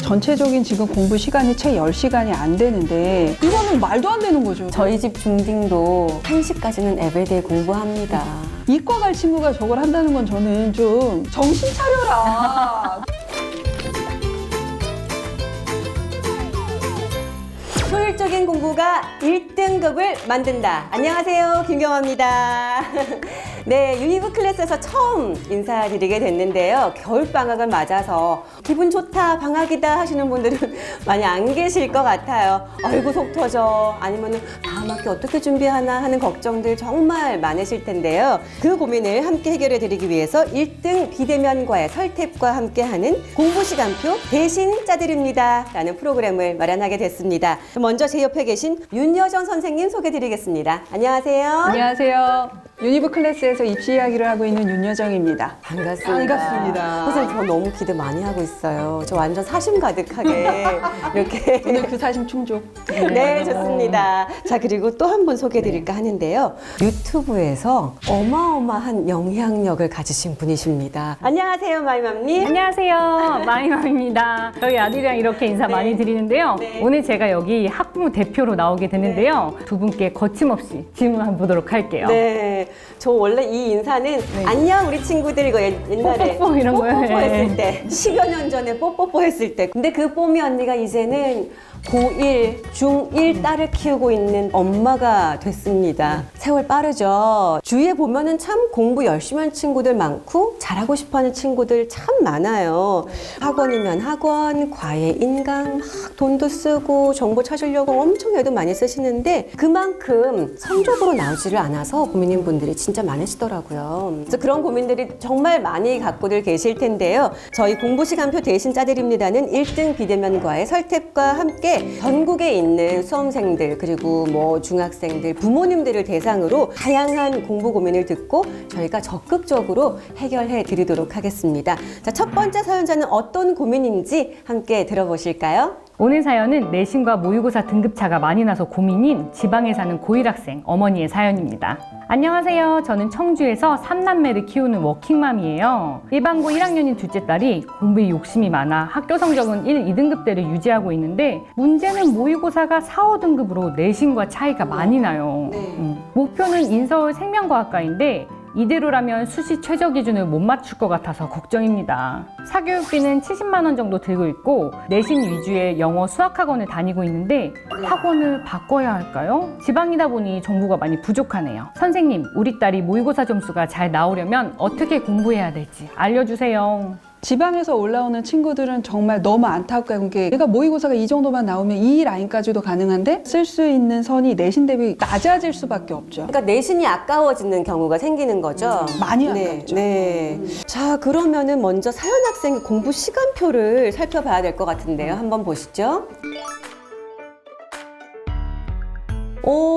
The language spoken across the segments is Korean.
전체적인 지금 공부 시간이 채 10시간이 안 되는데 이거는 말도 안 되는 거죠. 저희 집 중딩도 1시까지는 에베데이 공부합니다. 이과 갈 친구가 저걸 한다는 건 저는 좀 정신 차려라. 효율적인 공부가 1등급을 만든다. 안녕하세요, 김경아입니다. 네, 유니브 클래스에서 처음 인사드리게 됐는데요. 겨울방학을 맞아서 기분 좋다, 방학이다 하시는 분들은 많이 안 계실 것 같아요. 아이고 속 터져, 아니면은 다음 학기 어떻게 준비하나 하는 걱정들 정말 많으실 텐데요. 그 고민을 함께 해결해 드리기 위해서 1등 비대면과의 설탭과 함께하는 공부시간표 대신 짜드립니다 라는 프로그램을 마련하게 됐습니다. 먼저 제 옆에 계신 윤여정 선생님 소개드리겠습니다. 안녕하세요. 안녕하세요. 유니브 클래스에서 입시 이야기를 하고 있는 윤여정입니다. 반갑습니다. 반갑습니다. 선생님, 저 너무 기대 많이 하고 있어요. 저 완전 사심 가득하게 이렇게. 오늘 그 사심 충족. 네, 좋습니다. 자, 그리고 또 한 분 소개해드릴까 하는데요. 유튜브에서 어마어마한 영향력을 가지신 분이십니다. 안녕하세요, 마이맘님. 안녕하세요. 마이맘입니다. 저희 아들이랑 이렇게 인사 많이 드리는데요. 네. 오늘 제가 여기 학부모 대표로 나오게 되는데요. 두 분께 거침없이 질문 한번 보도록 할게요. 네, 저 원래 이 인사는 안녕 우리 친구들 이거 옛날에 뽀뽀뽀 이런 거요? 뽀뽀뽀 네. 했을 때 10여 년 전에 뽀뽀뽀 했을 때 근데 그 뽀미 언니가 이제는 고1, 중1 딸을 키우고 있는 엄마가 됐습니다. 세월 빠르죠. 주위에 보면은 참 공부 열심히 하는 친구들 많고 잘하고 싶어하는 친구들 참 많아요. 학원이면 학원, 과외 인강, 막 돈도 쓰고 정보 찾으려고 엄청 애도 많이 쓰시는데 그만큼 성적으로 나오지를 않아서 고민인 분들이 진짜 많으시더라고요. 그래서 그런 고민들이 정말 많이 갖고들 계실 텐데요. 저희 공부시간표 대신 짜드립니다는 1등 비대면과의 설탭과 함께 전국에 있는 수험생들 그리고 뭐 중학생들 부모님들을 대상으로 다양한 공부 고민을 듣고 저희가 적극적으로 해결해 드리도록 하겠습니다. 자, 첫 번째 사연자는 어떤 고민인지 함께 들어보실까요? 오늘 사연은 내신과 모의고사 등급차가 많이 나서 고민인 지방에 사는 고1 학생 어머니의 사연입니다. 안녕하세요. 저는 청주에서 3남매를 키우는 워킹맘이에요. 일반고 1학년인 둘째 딸이 공부에 욕심이 많아 학교 성적은 1, 2등급대를 유지하고 있는데 문제는 모의고사가 4, 5등급으로 내신과 차이가 많이 나요. 목표는 인서울 생명과학과인데 이대로라면 수시 최저 기준을 못 맞출 것 같아서 걱정입니다. 사교육비는 70만 원 정도 들고 있고 내신 위주의 영어 수학 학원을 다니고 있는데 학원을 바꿔야 할까요? 지방이다 보니 정보가 많이 부족하네요. 선생님, 우리 딸이 모의고사 점수가 잘 나오려면 어떻게 공부해야 될지 알려주세요. 지방에서 올라오는 친구들은 정말 너무 안타까운 게 내가 모의고사가 이 정도만 나오면 이 라인까지도 가능한데 쓸 수 있는 선이 내신 대비 낮아질 수밖에 없죠. 그러니까 내신이 아까워지는 경우가 생기는 거죠. 많이 네, 아깝죠. 네. 자, 그러면은 먼저 사연 학생의 공부 시간표를 살펴봐야 될 것 같은데요. 한번 보시죠.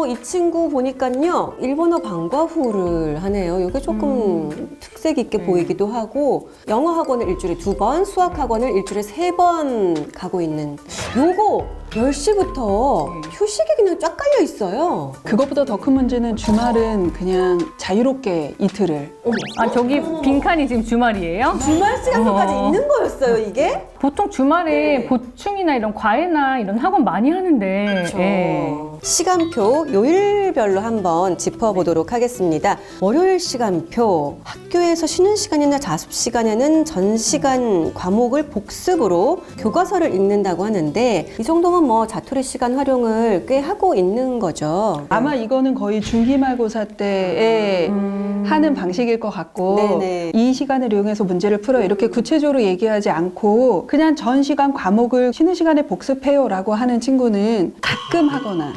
이 친구 보니까요, 일본어 방과후를 하네요. 이게 조금 특색 있게 보이기도 하고, 영어 학원을 일주일에 2번, 수학 학원을 일주일에 3번 가고 있는. 요거 10시부터 휴식이 그냥 쫙 깔려 있어요. 그것보다 더 큰 문제는 주말은 그냥 자유롭게 이틀을. 아, 저기 빈칸이 지금 주말이에요? 주말 시간표까지 있는 거였어요, 이게? 보통 주말에 보충이나 이런 과외나 이런 학원 많이 하는데 예. 시간표 요일별로 한번 짚어보도록 하겠습니다. 월요일 시간표, 학교에서 쉬는 시간이나 자습 시간에는 전 시간 과목을 복습으로 교과서를 읽는다고 하는데 이 정도면 뭐 자투리 시간 활용을 꽤 하고 있는 거죠. 아마 이거는 거의 중기말고사 때에 하는 방식일 것 같고 네네. 이 시간을 이용해서 문제를 풀어 이렇게 구체적으로 얘기하지 않고 그냥 전 시간 과목을 쉬는 시간에 복습해요 라고 하는 친구는 가끔 하거나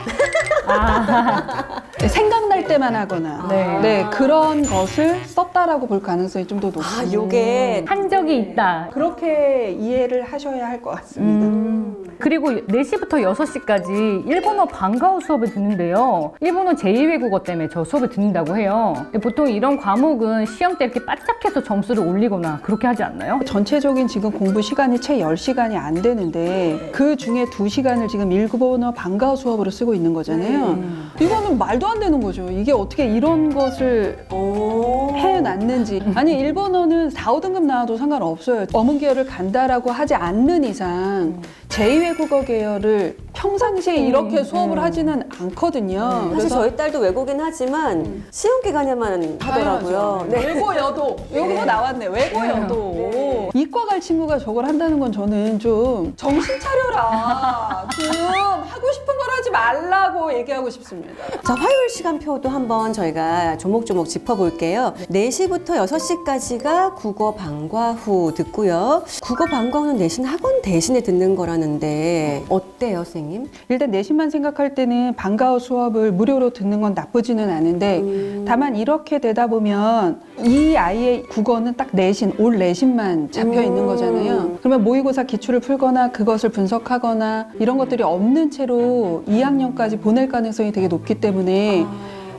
생각날 때만 하거나 네. 그런 것을 썼다라고 볼 가능성이 좀 더 높아요. 요게 한 적이 있다. 그렇게 이해를 하셔야 할 것 같습니다. 그리고 4시부터 6시까지 일본어 방과후 수업을 듣는데요. 일본어 제2외국어 때문에 저 수업을 듣는다고 해요. 근데 보통 이런 과목은 시험 때 이렇게 바짝해서 점수를 올리거나 그렇게 하지 않나요? 전체적인 지금 공부 시간이 채 10시간이 안 되는데 그 중에 2시간을 지금 일본어 방과후 수업으로 쓰고 있는 거잖아요. 이거는 말도 안 되는 거죠. 이게 어떻게 이런 것을 해놨는지. 아니 일본어는 4, 5등급 나와도 상관없어요. 어문 계열을 간다라고 하지 않는 이상 제2외국어 계열을 평상시에 이렇게 수업을 하지는 않거든요. 사실 저희 딸도 외국인 하지만 시험 기간에만 하더라고요. 네. 외고여도 여기서 나왔네. 외고여도 이과 갈 친구가 저걸 한다는 건 저는 좀 정신 차려라. 좀 하고 싶은 걸 하지 말라고 얘기하고 싶습니다. 자, 화요일 시간표도 한번 저희가 조목조목 짚어볼게요. 4시부터 6시까지가 국어 방과후 듣고요. 국어 방과후는 내신 학원 대신에 듣는 거라는데 어때요, 선생님? 일단 내신만 생각할 때는 방과후 수업을 무료로 듣는 건 나쁘지는 않은데 다만 이렇게 되다 보면 이 아이의 국어는 딱 내신, 올 내신만 잡혀 있는 거잖아요. 그러면 모의고사 기출을 풀거나 그것을 분석하거나 이런 것들이 없는 채로 2학년까지 보낼 가능성이 되게 높기 때문에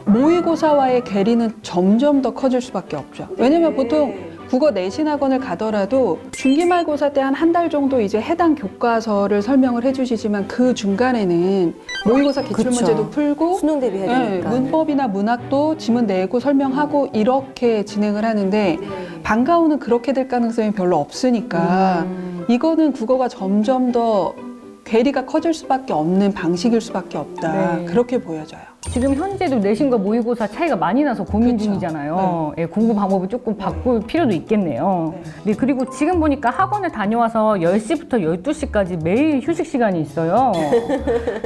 모의고사와의 괴리는 점점 더 커질 수밖에 없죠. 왜냐면 보통 국어 내신 학원을 가더라도 중기말고사 때 한 달 정도 이제 해당 교과서를 설명을 해주시지만 그 중간에는 모의고사 기출 그쵸. 문제도 풀고 수능 대비해야 네, 되니까. 문법이나 문학도 지문 내고 설명하고 이렇게 진행을 하는데 방과후는 그렇게 될 가능성이 별로 없으니까 이거는 국어가 점점 더 괴리가 커질 수밖에 없는 방식일 수밖에 없다. 네. 그렇게 보여져요. 지금 현재도 내신과 모의고사 차이가 많이 나서 고민 그쵸. 중이잖아요. 예, 공부 방법을 조금 바꿀 필요도 있겠네요. 네, 그리고 지금 보니까 학원을 다녀와서 10시부터 12시까지 매일 휴식 시간이 있어요.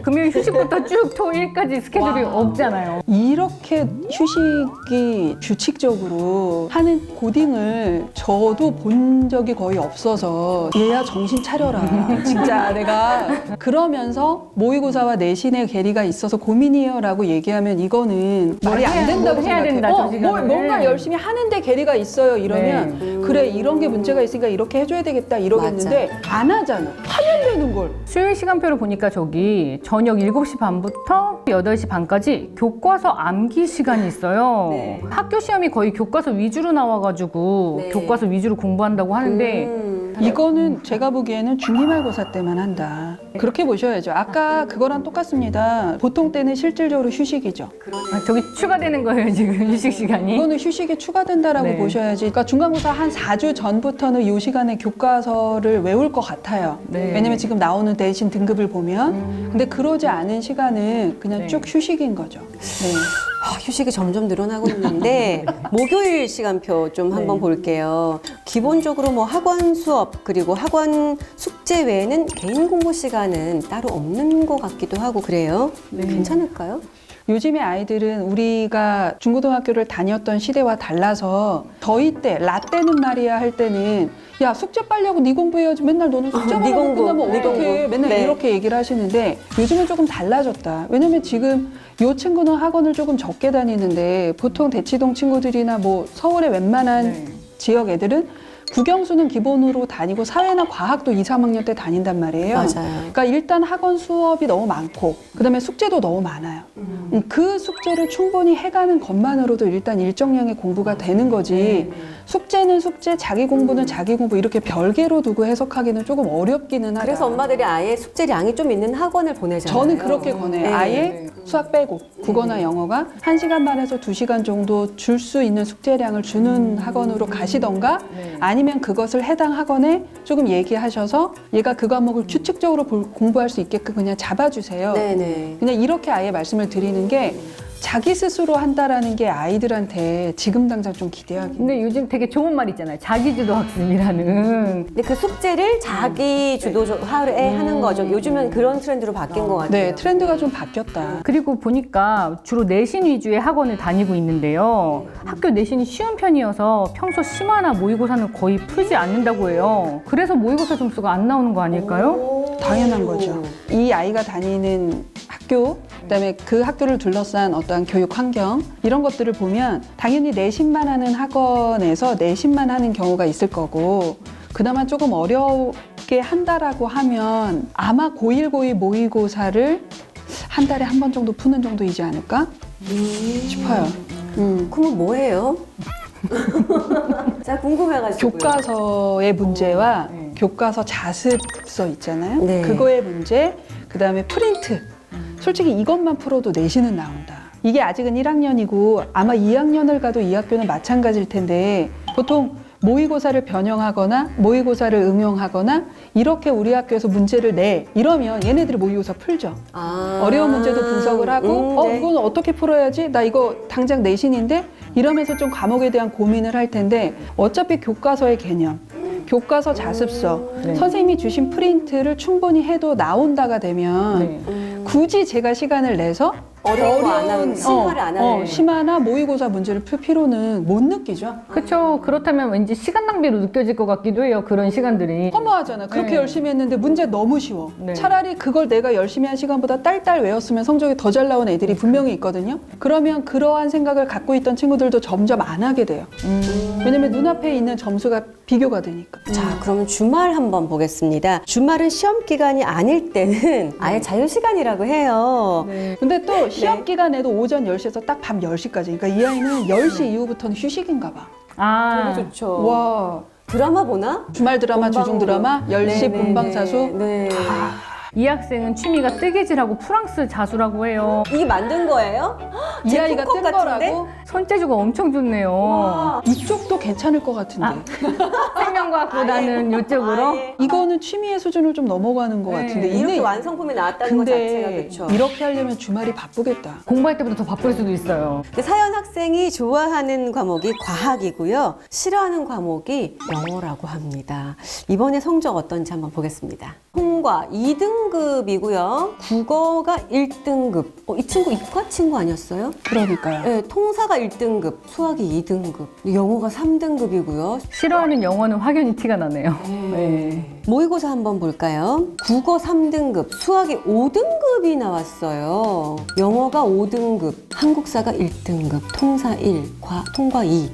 금요일 휴식부터 쭉 토요일까지 스케줄이 없잖아요. 이렇게 휴식이 규칙적으로 하는 고딩을 저도 본 적이 거의 없어서 얘야 정신 차려라. 진짜 내가 그러면서 모의고사와 내신의 괴리가 있어서 고민이에요 라고 얘기하면 이거는 말이 안 된다고 해야 생각해요. 된다, 저 시간을. 뭔가 열심히 하는데 괴리가 있어요 이러면 그래 이런 게 문제가 있으니까 이렇게 해줘야 되겠다 이러겠는데 안 하잖아. 하면 되는 걸. 수요일 시간표를 보니까 저기 저녁 7시 반부터 8시 반까지 교과서 암기 시간이 있어요. 네. 학교 시험이 거의 교과서 위주로 나와가지고 네. 교과서 위주로 공부한다고 하는데 이거는 제가 보기에는 중기말고사 때만 한다. 그렇게 보셔야죠. 아까 그거랑 똑같습니다. 보통 때는 실질적으로 휴식이죠. 아, 저기 추가되는 거예요 지금 휴식 시간이. 이거는 휴식이 추가된다라고 네. 보셔야지. 그러니까 중간고사 한 4주 전부터는 이 시간에 교과서를 외울 것 같아요. 네. 왜냐면 지금 나오는 내신 등급을 보면. 근데 그러지 않은 시간은 그냥 네. 쭉 휴식인 거죠. 네. 휴식이 점점 늘어나고 있는데 목요일 시간표 좀 한번 볼게요. 기본적으로 뭐 학원 수업 그리고 학원 숙제 외에는 개인 공부 시간은 따로 없는 것 같기도 하고 그래요. 괜찮을까요? 요즘의 아이들은 우리가 중고등학교를 다녔던 시대와 달라서 저희 때 라떼는 말이야 할 때는 야 숙제 빨리 하고 네 공부해야지 맨날 너는 숙제만 네 하고 공부, 끝나면 네 어떡해 공부. 맨날 네. 이렇게 얘기를 하시는데 요즘은 조금 달라졌다. 왜냐면 지금 요 친구는 학원을 조금 적게 다니는데 보통 대치동 친구들이나 뭐 서울의 웬만한 네. 지역 애들은 국영수는 기본으로 다니고 사회나 과학도 2, 3학년 때 다닌단 말이에요. 맞아요. 그러니까 일단 학원 수업이 너무 많고 그다음에 숙제도 너무 많아요. 그 숙제를 충분히 해가는 것만으로도 일단 일정량의 공부가 되는 거지. 숙제는 숙제, 자기 공부는 자기 공부 이렇게 별개로 두고 해석하기는 조금 어렵기는 하다. 그래서 엄마들이 아예 숙제량이 좀 있는 학원을 보내잖아요. 저는 그렇게 권해요. 네. 아예 수학 빼고 국어나 영어가 1시간 반에서 2시간 정도 줄 수 있는 숙제량을 주는 학원으로 가시던가 아니면 그것을 해당 학원에 조금 얘기하셔서 얘가 그 과목을 규칙적으로 공부할 수 있게끔 그냥 잡아주세요. 네네. 그냥 이렇게 아예 말씀을 드리는 게 자기 스스로 한다라는 게 아이들한테 지금 당장 좀 기대하기. 근데 요즘 되게 좋은 말 있잖아요. 자기주도 학습이라는. 근데 그 숙제를 자기 주도하에 하는 거죠. 요즘은 그런 트렌드로 바뀐 것 같아요. 네, 트렌드가 좀 바뀌었다. 그리고 보니까 주로 내신 위주의 학원을 다니고 있는데요. 학교 내신이 쉬운 편이어서 평소 심화나 모의고사는 거의 풀지 않는다고 해요. 그래서 모의고사 점수가 안 나오는 거 아닐까요? 당연한 거죠. 이 아이가 다니는 학교, 그다음에 그 학교를 둘러싼 어떠한 교육 환경 이런 것들을 보면 당연히 내신만 하는 학원에서 내신만 하는 경우가 있을 거고 그나마 조금 늦게 한다라고 하면 아마 고1, 고2 모의고사를 한 달에 한 번 정도 푸는 정도이지 않을까 싶어요. 그러면 뭐예요? 자, 궁금해가지고. 교과서의 문제와 교과서 자습서 있잖아요. 네. 그거의 문제, 그 다음에 프린트. 솔직히 이것만 풀어도 내신은 나온다. 이게 아직은 1학년이고 아마 2학년을 가도 이 학교는 마찬가지일 텐데 보통 모의고사를 변형하거나 모의고사를 응용하거나 이렇게 우리 학교에서 문제를 내 이러면 얘네들이 모의고사 풀죠. 어려운 문제도 분석을 하고 네. 이건 어떻게 풀어야지? 나 이거 당장 내신인데? 이러면서 좀 과목에 대한 고민을 할 텐데 어차피 교과서의 개념, 교과서 자습서, 네. 선생님이 주신 프린트를 충분히 해도 나온다가 되면 네. 굳이 제가 시간을 내서 어려운 거 안 하는, 심화를 안 하는. 심화나 모의고사 문제를 풀 필요는 못 느끼죠. 그렇죠. 그렇다면 왠지 시간 낭비로 느껴질 것 같기도 해요. 그런 시간들이. 허무하잖아. 그렇게 네. 열심히 했는데 문제 너무 쉬워. 네. 차라리 그걸 내가 열심히 한 시간보다 딸딸 외웠으면 성적이 더 잘 나온 애들이 분명히 있거든요. 그러면 그러한 생각을 갖고 있던 친구들도 점점 안 하게 돼요. 왜냐면 눈앞에 있는 점수가 비교가 되니까. 자, 그러면 주말 한번 보겠습니다. 주말은 시험 기간이 아닐 때는 아예 자유 시간이라고 해요. 근데 또 시험 기간에도 오전 10시에서 딱 밤 10시까지. 그러니까 이 아이는 10시 이후부터는 휴식인가 봐. 아, 너무 좋죠. 와. 드라마 보나? 주말 드라마, 본방으로. 주중 드라마, 10시 네네네. 본방사수. 네. 이 학생은 취미가 뜨개질하고 프랑스 자수라고 해요. 이게 만든 거예요? 이 아이가 제품컵 뜬 같은데? 거라고? 손재주가 엄청 좋네요. 와. 이쪽도 괜찮을 것 같은데. 생명과학보다는 이쪽으로. 아예. 이거는 취미의 수준을 좀 넘어가는 것 네. 같은데. 이렇게 이게 완성품이 나왔다는 것 자체가 근데 그렇죠. 이렇게 하려면 주말이 바쁘겠다. 공부할 때보다 더 바쁠 수도 있어요. 근데 사연 학생이 좋아하는 과목이 과학이고요. 싫어하는 과목이 영어라고 합니다. 이번에 성적 어떤지 한번 보겠습니다. 통과 2등급이고요. 국어가 1등급. 이 친구 이과 친구 아니었어요? 그러니까요. 네, 통사가 1등급, 수학이 2등급, 영어가 3등급이고요. 싫어하는 영어는 확연히 티가 나네요. 네. 모의고사 한번 볼까요? 국어 3등급, 수학이 5등급이 나왔어요. 영어가 5등급, 한국사가 1등급, 통사 1, 통과 2.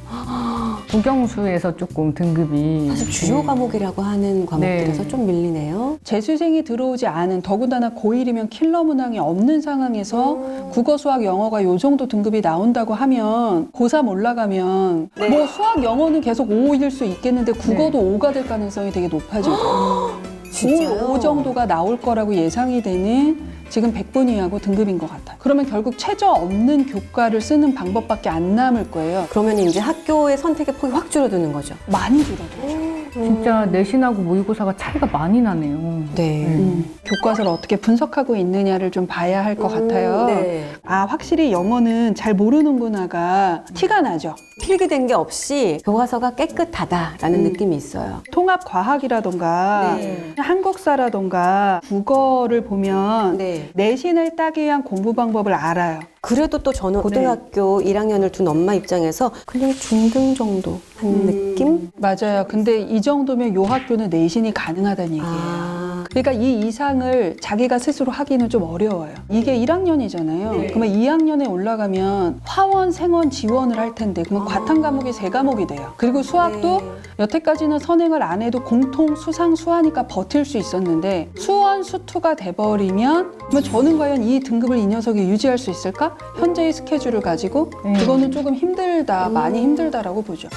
국영수에서 조금 등급이 사실 주요 과목이라고 하는 과목들에서 네. 좀 밀리네요. 재수생이 들어오지 않은 더군다나 고1이면 킬러 문항이 없는 상황에서 국어, 수학, 영어가 요 정도 등급이 나온다고 하면 고3 올라가면 네. 뭐 수학, 영어는 계속 5일 수 있겠는데 국어도 5가 될 가능성이 되게 높아지죠. 진짜요? 5 정도가 나올 거라고 예상이 되는 지금 100분 이하고 등급인 것 같아요. 그러면 결국 최저 없는 교과를 쓰는 방법밖에 안 남을 거예요. 그러면 이제 학교의 선택의 폭이 확 줄어드는 거죠. 많이 줄어들죠. 진짜 내신하고 모의고사가 차이가 많이 나네요. 네. 교과서를 어떻게 분석하고 있느냐를 좀 봐야 할 것 같아요. 네. 아, 확실히 영어는 잘 모르는구나가 티가 나죠. 필기된 게 없이 교과서가 깨끗하다라는 느낌이 있어요. 통합 과학이라던가 네. 한국사라던가 국어를 보면 네. 내신을 따기 위한 공부 방법을 알아요. 그래도 또 저는 고등학교 1학년을 둔 엄마 입장에서 그냥 중등 정도 한 느낌? 맞아요. 근데 이 정도면 요 학교는 내신이 가능하다는 얘기예요. 아, 그러니까 이 이상을 자기가 스스로 하기는 좀 어려워요. 이게 1학년이잖아요. 그러면 2학년에 올라가면 화원, 생원, 지원을 할 텐데 그러면 과탐 과목이 3과목이 돼요. 그리고 수학도 네. 여태까지는 선행을 안 해도 공통, 수상, 수하니까 버틸 수 있었는데 수원, 수투가 돼버리면 그러면 저는 과연 이 등급을 이 녀석이 유지할 수 있을까? 현재의 스케줄을 가지고 그거는 조금 힘들다, 많이 힘들다라고 보죠.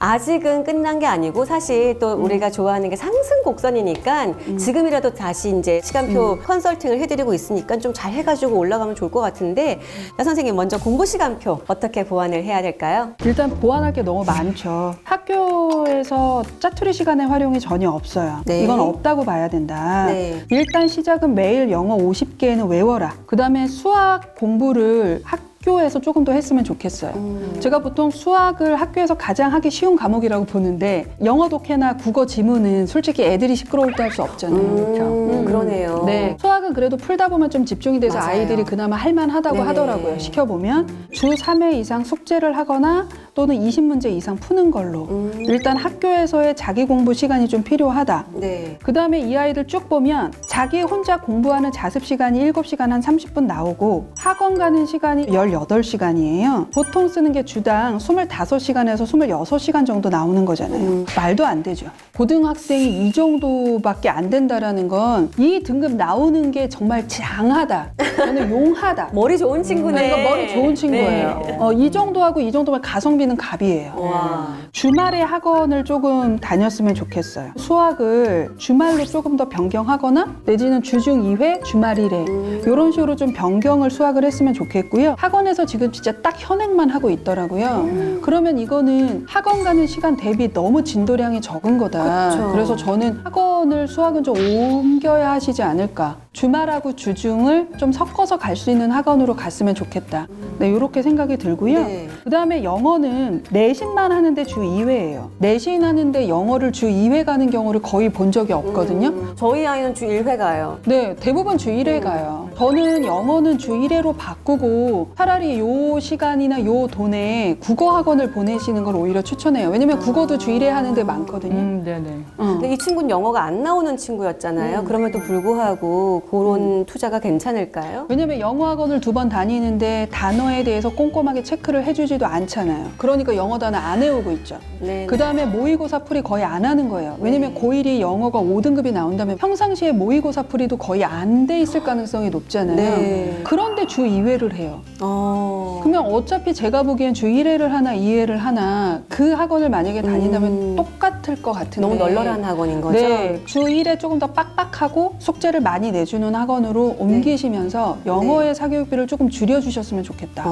아직은 끝난 게 아니고 사실 또 우리가 좋아하는 게 상승 곡선이니까 지금이라도 다시 이제 시간표 컨설팅을 해드리고 있으니까 좀 잘 해가지고 올라가면 좋을 것 같은데 나 선생님 먼저 공부 시간표 어떻게 보완을 해야 될까요? 일단 보완할 게 너무 많죠. 학교에서 짜투리 시간의 활용이 전혀 없어요. 네. 이건 없다고 봐야 된다. 네. 일단 시작은 매일 영어 50개는 외워라. 그 다음에 수학 공부를 학교에서 조금 더 했으면 좋겠어요. 제가 보통 수학을 학교에서 가장 하기 쉬운 과목이라고 보는데 영어 독해나 국어 지문은 솔직히 애들이 시끄러울 때 할 수 없잖아요. 그러네요. 네, 수학은 그래도 풀다 보면 좀 집중이 돼서 맞아요. 아이들이 그나마 할만하다고 네. 하더라고요. 시켜보면 주 3회 이상 숙제를 하거나 또는 20문제 이상 푸는 걸로 일단 학교에서의 자기 공부 시간이 좀 필요하다. 네. 그 다음에 이 아이들 쭉 보면 자기 혼자 공부하는 자습 시간이 7시간 한 30분 나오고 학원 가는 시간이 28시간이에요. 보통 쓰는 게 주당 25시간에서 26시간 정도 나오는 거잖아요. 말도 안 되죠. 고등학생이 이 정도밖에 안 된다라는 건 이 등급 나오는 게 정말 장하다. 저는 용하다. 머리 좋은 친구네. 그러니까 머리 좋은 친구예요. 네. 이 정도하고 이 정도면 가성비는 갑이에요. 와. 주말에 학원을 조금 다녔으면 좋겠어요. 수학을 주말로 조금 더 변경하거나 내지는 주중 2회, 주말 1회 이런 식으로 좀 변경을 수학을 했으면 좋겠고요. 학원에서 지금 진짜 딱 현행만 하고 있더라고요. 그러면 이거는 학원 가는 시간 대비 너무 진도량이 적은 거다. 그쵸. 그래서 저는 학원을 수학은 좀 옮겨야 하시지 않을까. 주말하고 주중을 좀 섞어서 갈 수 있는 학원으로 갔으면 좋겠다. 네, 이렇게 생각이 들고요. 네. 그 다음에 영어는 내신만 하는데 주 2회예요. 내신 하는데 영어를 주 2회 가는 경우를 거의 본 적이 없거든요. 저희 아이는 주 1회 가요. 네, 대부분 주 1회 가요. 저는 영어는 주 1회로 바꾸고 차라리 요 시간이나 요 돈에 국어 학원을 보내시는 걸 오히려 추천해요. 왜냐면 국어도 주 1회 하는데 많거든요. 네네. 근데 이 친구는 영어가 안 나오는 친구였잖아요. 그럼에도 불구하고 그런 투자가 괜찮을까요? 왜냐면 영어 학원을 2번 다니는데 단어에 대해서 꼼꼼하게 체크를 해주지도 않잖아요. 그러니까 영어 단어 안 외우고 있죠. 네. 그 다음에 모의고사 풀이 거의 안 하는 거예요. 왜냐면 고1이 영어가 5등급이 나온다면 평상시에 모의고사 풀이도 거의 안 돼 있을 가능성이 높잖아요. 네. 그런데 주 2회를 해요. 어. 그러면 어차피 제가 보기엔 주 1회를 하나 2회를 하나 그 학원을 만약에 다닌다면 똑같을 것 같은데 너무 널널한 학원인 거죠? 네, 주 1회 조금 더 빡빡하고 숙제를 많이 내주는 학원으로 옮기시면서 영어의 사교육비를 조금 줄여주셨으면 좋겠다.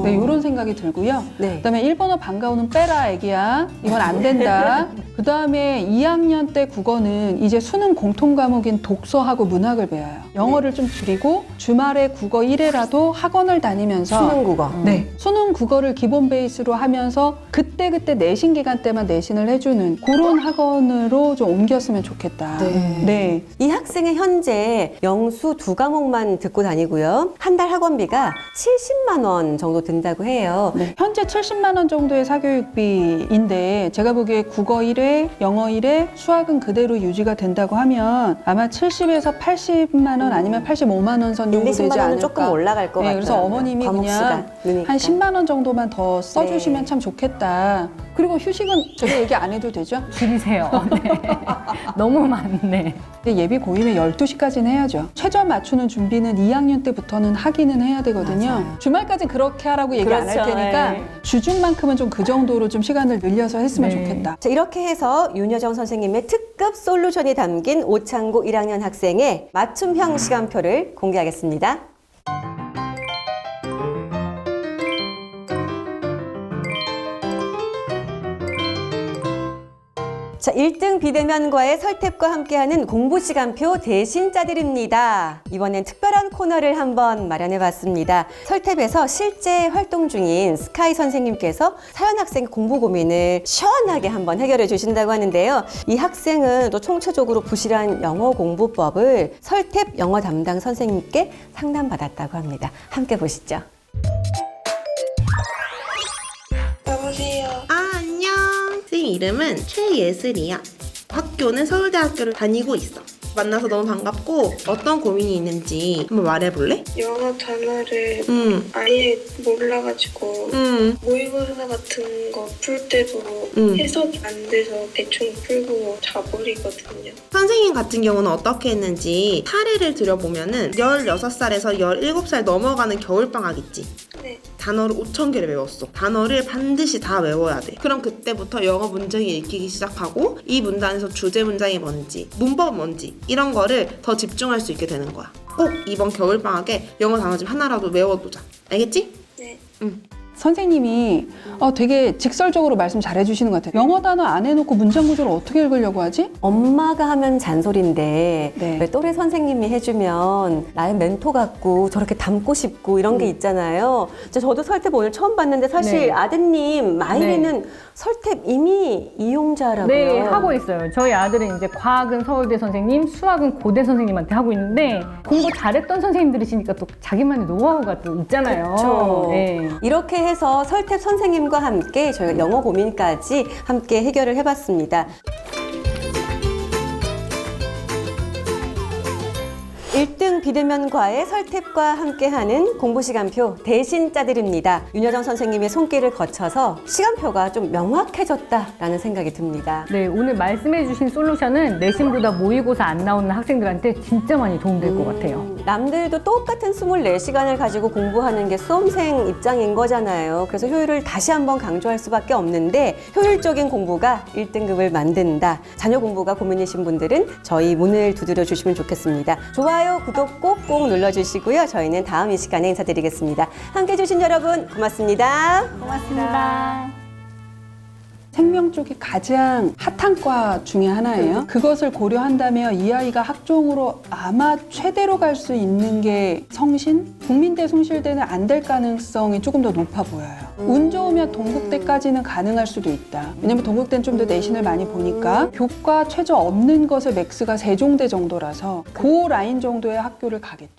네, 이런 생각이 들고요. 네. 그다음에 일본어 방과후는 빼라 애기야. 이건 안 된다. 그다음에 2학년 때 국어는 이제 수능 공통 과목인 독서하고 문학을 배워요. 영어를 좀 줄이고 주말에 국어 1회라도 학원을 다니면서 수능 국어. 네, 수능 국어를 기본 베이스로 하면서 그때그때 내신 기간 때만 내신을 해주는 그런 학원으로 좀 옮겼으면 좋겠다. 네. 이 학생은 현재 영수 2과목만 듣고 다니고요. 한 달 학원비가 70만 원 정도 든다고 해요. 네, 현재 70만 원 정도의 사교육비인데 제가 보기에 국어 1회, 영어 1회, 수학은 그대로 유지가 된다고 하면 아마 70에서 80만 원 아니면 85만 원 선 정도 1, 되지 10만 원은 않을까. 조금 올라갈 것 네, 같아요. 그래서 어머님이 과목 그냥 수가 느니까. 한 10만 원 정도만 더 써주시면 네. 참 좋겠다. 그리고 휴식은 제가 얘기 안 해도 되죠? 줄이세요. 네. 너무 많네. 근데 예비 고임에 12시까지는 해야죠. 최저 맞추는 준비는 2학년 때부터는 하기는 해야 되거든요. 맞아요. 주말까지 그렇게 하라고 얘기 안 할 그렇죠. 테니까 네. 주중만큼은 좀 그 정도로 좀 시간을 늘려서 했으면 네. 좋겠다. 자, 이렇게 해서 윤여정 선생님의 특급 솔루션이 담긴 오창고 1학년 학생의 맞춤형 시간표를 공개하겠습니다. 자, 1등 비대면과의 설탭과 함께하는 공부 시간표 대신 짜드립니다. 이번엔 특별한 코너를 한번 마련해봤습니다. 설탭에서 실제 활동 중인 스카이 선생님께서 사연 학생 공부 고민을 시원하게 한번 해결해 주신다고 하는데요. 이 학생은 또 총체적으로 부실한 영어 공부법을 설탭 영어 담당 선생님께 상담받았다고 합니다. 함께 보시죠. 여보세요. 안녕. 쌤 이름은 최예슬이야. 학교는 서울대학교를 다니고 있어. 만나서 너무 반갑고 어떤 고민이 있는지 한번 말해볼래? 영어 단어를 아예 몰라가지고 모의고사 같은 거 풀 때도 해석이 안 돼서 대충 풀고 자버리거든요. 선생님 같은 경우는 어떻게 했는지 사례를 들어보면은 16살에서 17살 넘어가는 겨울방학 있지? 네. 단어를 5,000개를 외웠어. 단어를 반드시 다 외워야 돼. 그럼 그때부터 영어 문장이 읽히기 시작하고 이 문단에서 주제 문장이 뭔지, 문법은 뭔지 이런 거를 더 집중할 수 있게 되는 거야. 꼭 이번 겨울방학에 영어 단어 좀 하나라도 외워두자. 알겠지? 네. 선생님이 되게 직설적으로 말씀 잘 해주시는 것 같아요. 영어 단어 안 해놓고 문장 구조를 어떻게 읽으려고 하지? 엄마가 하면 잔소리인데 네. 왜 또래 선생님이 해주면 나의 멘토 같고 저렇게 닮고 싶고 이런 게 있잖아요. 저도 설탭 오늘 처음 봤는데 사실 네. 아드님 마이리는 설탭 이미 이용자라고요. 네, 하고 있어요. 저희 아들은 이제 과학은 서울대 선생님, 수학은 고대 선생님한테 하고 있는데 공부 잘했던 선생님들이시니까 또 자기만의 노하우가 또 있잖아요. 그렇죠. 네. 이렇게 해서 설탭 선생님과 함께 저희가 영어 고민까지 함께 해결을 해봤습니다. 1등 비대면 과외 설득과 함께하는 공부시간표 대신 짜드립니다. 윤여정 선생님의 손길을 거쳐서 시간표가 좀 명확해졌다라는 생각이 듭니다. 네, 오늘 말씀해주신 솔루션은 내신보다 모의고사 안 나오는 학생들한테 진짜 많이 도움될 것 같아요. 남들도 똑같은 24시간을 가지고 공부하는 게 수험생 입장인 거잖아요. 그래서 효율을 다시 한번 강조할 수밖에 없는데 효율적인 공부가 1등급을 만든다. 자녀 공부가 고민이신 분들은 저희 문을 두드려 주시면 좋겠습니다. 좋아요, 구독 꼭꼭 눌러주시고요. 저희는 다음 이 시간에 인사드리겠습니다. 함께 해주신 여러분 고맙습니다. 고맙습니다. 생명 쪽이 가장 핫한 과 중에 하나예요. 그것을 고려한다면 이 아이가 학종으로 아마 최대로 갈 수 있는 게 성신? 국민대, 숭실대는 안 될 가능성이 조금 더 높아 보여요. 운 좋으면 동국대까지는 가능할 수도 있다. 왜냐면 동국대는 좀 더 내신을 많이 보니까 교과 최저 없는 것의 맥스가 세종대 정도라서 그 라인 정도의 학교를 가겠죠.